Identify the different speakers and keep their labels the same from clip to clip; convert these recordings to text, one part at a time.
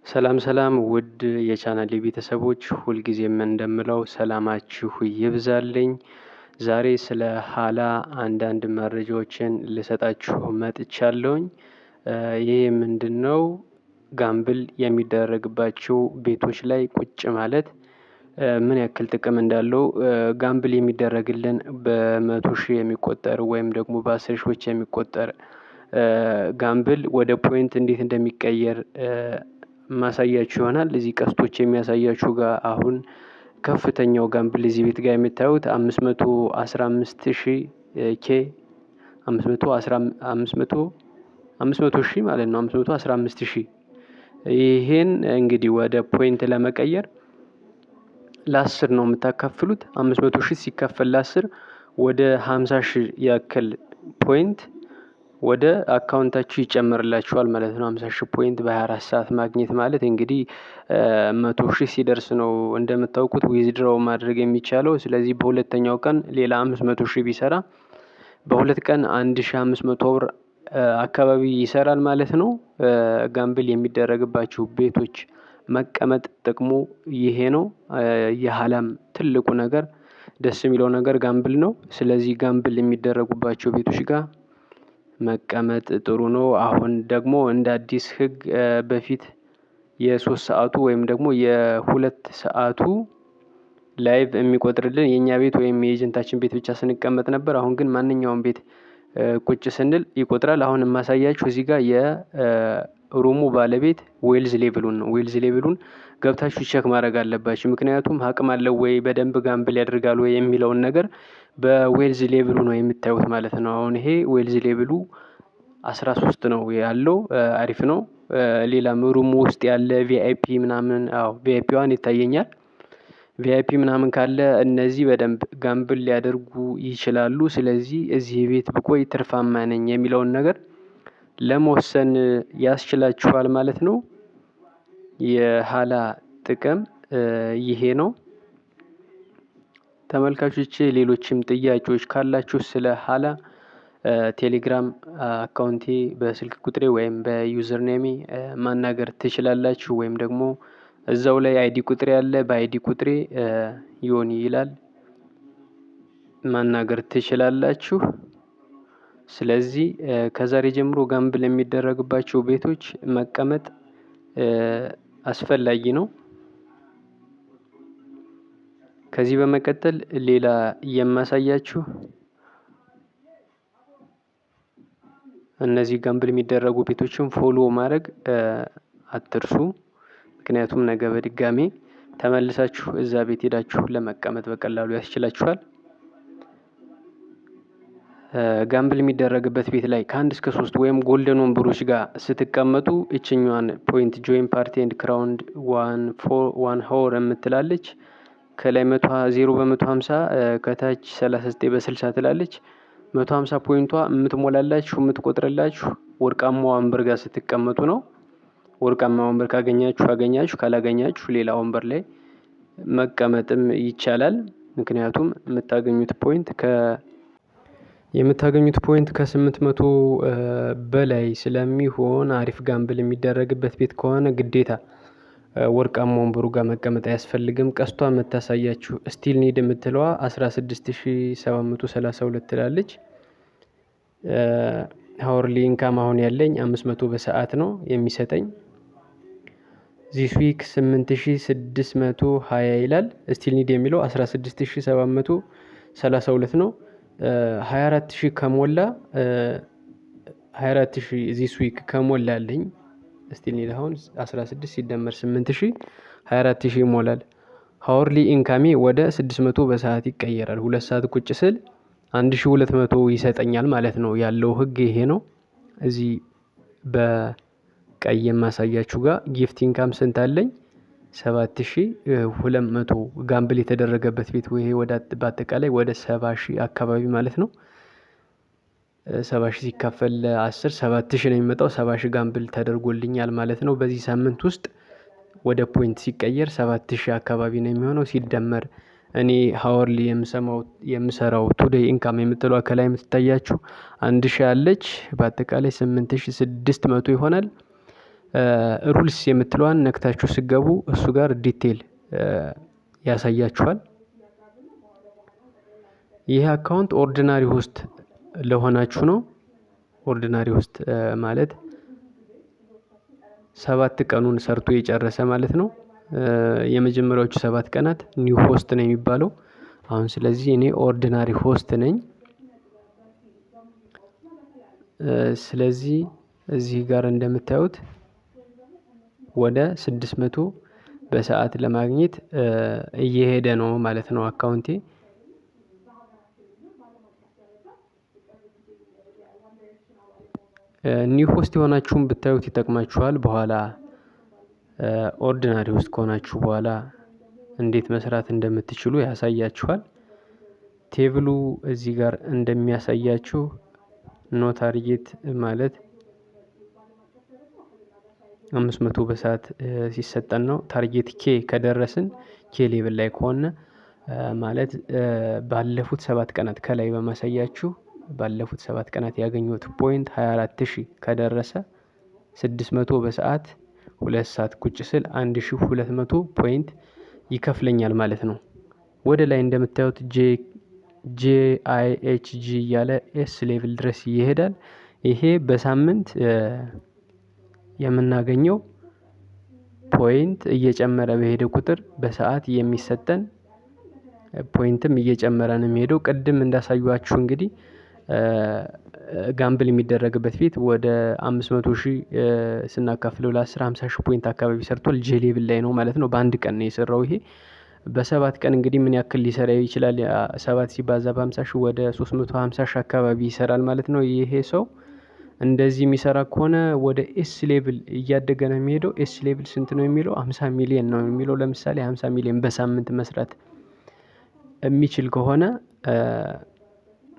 Speaker 1: ሰላም ሰላም ውድ የቻናሌ ቤተሰቦች ሁልጊዜም እንደምለው ሰላማችሁ ይብዛልኝ። ዛሬ ስለ ሀላ አንዳንድ መረጃዎችን ልሰጣችሁ መጥቻለሁኝ። ይህ ምንድነው? ጋምብል የሚደረግባቸው ቤቶች ላይ ቁጭ ማለት ምን ያክል ጥቅም እንዳለው ጋምብል የሚደረግልን በመቶ ሺህ የሚቆጠር ወይም ደግሞ በ10 ሺዎች የሚቆጠር ጋምብል ወደ ፖይንት እንዴት እንደሚቀየር ማሳያችሁ ይሆናል። እዚህ ቀስቶች የሚያሳያችሁ ጋር አሁን ከፍተኛው ጋምብል እዚህ ቤት ጋር የምታዩት 515,000 ኬ 500,000 ማለት ነው። 515,000 ይሄን እንግዲህ ወደ ፖይንት ለመቀየር ለ10 ነው የምታካፍሉት። 500,000 ሲካፈል ለ10 ወደ 50,000 ያክል ፖይንት ወደ አካውንታችሁ ይጨመርላችኋል ማለት ነው። 50,000 ፖይንት በ24 ሰዓት ማግኘት ማለት እንግዲህ 100,000 ሲደርስ ነው እንደምታውቁት ዊዝድሮው ማድረግ የሚቻለው። ስለዚህ በሁለተኛው ቀን ሌላ 500,000 ቢሰራ በሁለት ቀን 1,500 ብር አካባቢ ይሰራል ማለት ነው። ጋምብል የሚደረግባቸው ቤቶች መቀመጥ ጥቅሙ ይሄ ነው። የሀላም ትልቁ ነገር ደስ የሚለው ነገር ጋምብል ነው። ስለዚህ ጋምብል የሚደረጉባቸው ቤቶች ጋር መቀመጥ ጥሩ ነው። አሁን ደግሞ እንደ አዲስ ህግ በፊት የ3 ሰዓቱ ወይም ደግሞ የ2 ሰዓቱ ላይቭ የሚቆጥርልን የኛ ቤት ወይም የኤጀንታችን ቤት ብቻ ስንቀመጥ ነበር። አሁን ግን ማንኛውም ቤት ቁጭ ስንል ይቆጥራል። አሁን የማሳያችሁ እዚህ ጋር የሩሙ ባለቤት ዌልዝ ሌቭሉን ነው። ዌልዝ ሌቭሉን ገብታችሁ ቼክ ማድረግ አለባችሁ። ምክንያቱም አቅም አለው ወይ በደንብ ጋምብል ያደርጋል ወይ የሚለውን ነገር በዌልዝ ሌቭሉ ነው የምታዩት ማለት ነው። አሁን ይሄ ዌልዝ ሌቭሉ 13 ነው ያለው፣ አሪፍ ነው። ሌላም ሩሙ ውስጥ ያለ ቪአይፒ ምናምን ቪአይፒ ዋን ይታየኛል። ቪአይፒ ምናምን ካለ እነዚህ በደንብ ጋምብል ሊያደርጉ ይችላሉ። ስለዚህ እዚህ ቤት ብቆይ ትርፋማ ነኝ የሚለውን ነገር ለመወሰን ያስችላችኋል ማለት ነው። የሀላ ጥቅም ይሄ ነው። ተመልካቾቼ ሌሎችም ጥያቄዎች ካላችሁ ስለ ሀላ ቴሌግራም አካውንቴ በስልክ ቁጥሬ ወይም በዩዘር ኔሜ ማናገር ትችላላችሁ። ወይም ደግሞ እዛው ላይ አይዲ ቁጥሬ ያለ በአይዲ ቁጥሬ ዮኒ ይላል ማናገር ትችላላችሁ። ስለዚህ ከዛሬ ጀምሮ ጋምብል የሚደረግባቸው ቤቶች መቀመጥ አስፈላጊ ነው። ከዚህ በመቀጠል ሌላ የማሳያችሁ እነዚህ ጋምብል የሚደረጉ ቤቶችን ፎሎ ማድረግ አትርሱ። ምክንያቱም ነገ በድጋሜ ተመልሳችሁ እዛ ቤት ሄዳችሁ ለመቀመጥ በቀላሉ ያስችላችኋል። ጋምብል የሚደረግበት ቤት ላይ ከ1 እስከ 3 ወይም ጎልደን ወንበሮች ጋር ስትቀመጡ እችኛዋን ፖይንት ጆይን ፓርቲ ኤንድ ክራውንድ 1 ሆር የምትላለች ከላይ 0 በ150 ከታች 39 በ60 ትላለች። 150 ፖይንቷ የምትሞላላችሁ የምትቆጥርላችሁ ወርቃማ ወንበር ጋር ስትቀመጡ ነው። ወርቃማ ወንበር ካገኛችሁ ካላገኛችሁ ሌላ ወንበር ላይ መቀመጥም ይቻላል። ምክንያቱም የምታገኙት ፖይንት ከ800 በላይ ስለሚሆን አሪፍ ጋምብል የሚደረግበት ቤት ከሆነ ግዴታ ወርቃማ ወንበሩ ጋር መቀመጥ አያስፈልግም። ቀስቷ የምታሳያችሁ ስቲል ኒድ የምትለዋ 16,732 ትላለች። ሀወርሊ ኢንካም አሁን ያለኝ 500 በሰዓት ነው የሚሰጠኝ። ዚስ ዊክ 8,620 ይላል። ስቲል ኒድ የሚለው 16,732 ነው። 24,000 ከሞላ 24,000 ዚስ ዊክ ከሞላልኝ ስቲል ኒድ አሁን 16 ሲደመር 8,000 24,000 ይሞላል። ሀወርሊ ኢንካሜ ወደ 600 በሰዓት ይቀየራል። 2 ሰዓት ቁጭ ስል 1,200 ይሰጠኛል ማለት ነው። ያለው ህግ ይሄ ነው። እዚህ በቀይ የማሳያችሁ ጋር ጊፍት ኢንካም ስንት አለኝ? 7,200 ጋምብል የተደረገበት ቤት ይሄ ወደ በአጠቃላይ ወደ 70,000 አካባቢ ማለት ነው። 70,000 ሲካፈል 10 7,000 ነው የሚመጣው። 70,000 ጋምብል ተደርጎልኛል ማለት ነው። በዚህ ሳምንት ውስጥ ወደ ፖይንት ሲቀየር 7,000 አካባቢ ነው የሚሆነው። ሲደመር እኔ ሀወርሊ የምሰራው ቱዴይ ኢንካም የምትለው ከላይ የምትታያችሁ 1,000 አለች። በአጠቃላይ 8,600 ይሆናል። ሩልስ የምትለዋን ነክታችሁ ስገቡ እሱ ጋር ዲቴል ያሳያችኋል። ይህ አካውንት ኦርዲናሪ ሆስት ለሆናችሁ ነው። ኦርዲናሪ ሆስት ማለት 7 ቀኑን ሰርቶ የጨረሰ ማለት ነው። የመጀመሪያዎቹ 7 ቀናት ኒው ሆስት ነው የሚባለው። አሁን ስለዚህ እኔ ኦርዲናሪ ሆስት ነኝ። ስለዚህ እዚህ ጋር እንደምታዩት ወደ 600 በሰዓት ለማግኘት እየሄደ ነው ማለት ነው አካውንቴ። ኒው ሆስት የሆናችሁም ብታዩት ይጠቅማችኋል። በኋላ ኦርዲናሪ ሆስት ከሆናችሁ በኋላ እንዴት መስራት እንደምትችሉ ያሳያችኋል። ቴብሉ እዚህ ጋር እንደሚያሳያችሁ ኖ ታርጌት ማለት 500 በሰዓት ሲሰጠን ነው። ታርጌት ኬ ከደረስን ኬ ሌቭል ላይ ከሆነ ማለት ባለፉት 7 ቀናት ከላይ በማሳያችሁ ባለፉት 7 ቀናት ያገኘሁት ፖይንት 24000 ከደረሰ 600 በሰዓት 2 ሰዓት ቁጭ ስል 1200 ፖይንት ይከፍለኛል ማለት ነው። ወደ ላይ እንደምታዩት JIHG እያለ ኤስ ሌቭል ድረስ ይሄዳል። ይሄ በሳምንት የምናገኘው ፖይንት እየጨመረ በሄደ ቁጥር በሰዓት የሚሰጠን ፖይንትም እየጨመረ ነው የሚሄደው። ቅድም እንዳሳዩአችሁ እንግዲህ ጋምብል የሚደረግበት ቤት ወደ 500,000 ስናካፍለው ለ10 50,000 ፖይንት አካባቢ ሰርቷል። ጄ ሌቭል ላይ ነው ማለት ነው። በአንድ ቀን ነው የሰራው። ይሄ በ7 ቀን እንግዲህ ምን ያክል ሊሰራ ይችላል? 7 ሲባዛ በ50,000 ወደ 350,000 አካባቢ ይሰራል ማለት ነው። ይሄ ሰው እንደዚህ የሚሰራ ከሆነ ወደ ኤስ ሌቭል እያደገ ነው የሚሄደው። ኤስ ሌቭል ስንት ነው የሚለው? 50 ሚሊዮን ነው የሚለው። ለምሳሌ 50 ሚሊዮን በሳምንት መስራት የሚችል ከሆነ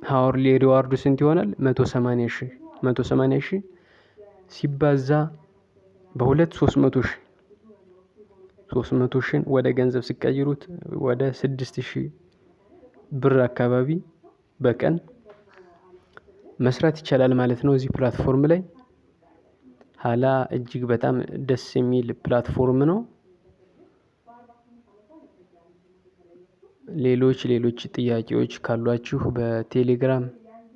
Speaker 1: ሀወርሊ ሪዋርዱ ስንት ይሆናል? 180,000 180,000 ሲባዛ በሁለት 300,000 300,000 ወደ ገንዘብ ሲቀይሩት ወደ 6,000 ብር አካባቢ በቀን መስራት ይቻላል ማለት ነው እዚህ ፕላትፎርም ላይ። ሀላ እጅግ በጣም ደስ የሚል ፕላትፎርም ነው። ሌሎች ጥያቄዎች ካሏችሁ በቴሌግራም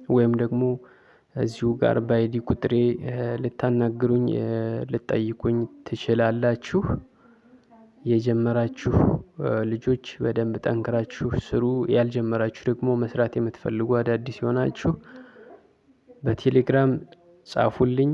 Speaker 1: ወይም ደግሞ እዚሁ ጋር በአይዲ ቁጥሬ ልታናግሩኝ ልትጠይቁኝ ትችላላችሁ። የጀመራችሁ ልጆች በደንብ ጠንክራችሁ ስሩ። ያልጀመራችሁ ደግሞ መስራት የምትፈልጉ አዳዲስ የሆናችሁ በቴሌግራም ጻፉልኝ።